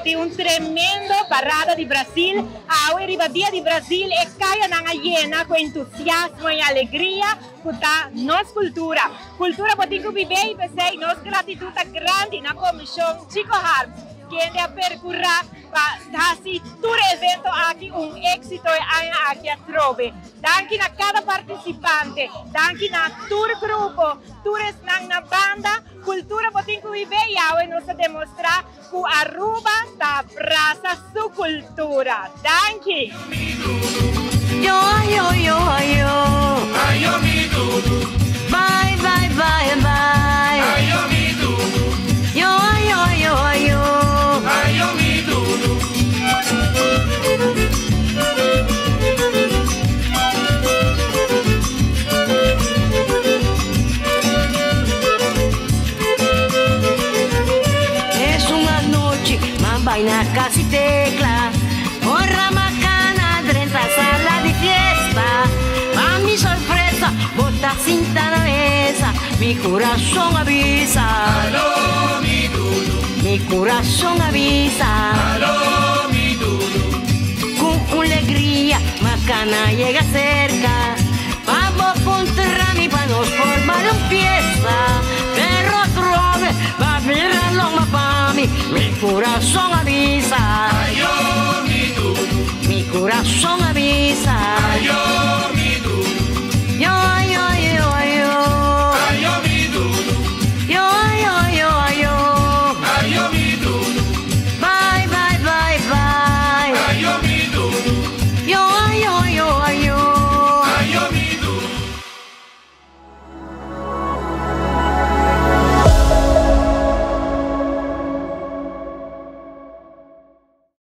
de un tremendo parada de Brasil. A ribadia de Brasil e caia na llena com entusiasmo e alegria por nossa cultura. Cultura botico viver e pensei, nossa gratidão grande na comissão Chico Harms, que ainda percorra para todo evento aqui êxito e aqui a trove. Danke a cada participante, danke a todo grupo, todos na banda, cultura botico viver e agora nós demonstrar que Aruba está abraça sua cultura. Danke! Yo, yo, yo, yo. Ayo mi dudu. Bye, bye, bye, bye. Ayo mi dudu. Yo, yo, yo, yo. Ayo mi dudu. Es una noche, más vaina casi tecla. Porra macana, dentro a sala de fiesta. A mi sorpresa, bota cinta na mesa. Mi corazón avisa. Aló mi dudu. Mi corazón avisa. Aló mi dudu. Con alegría, macana llega cerca. Vamos contra mi para nos formar una pieza. Pero trove, va a mirar lo más para mí. Mi corazón avisa.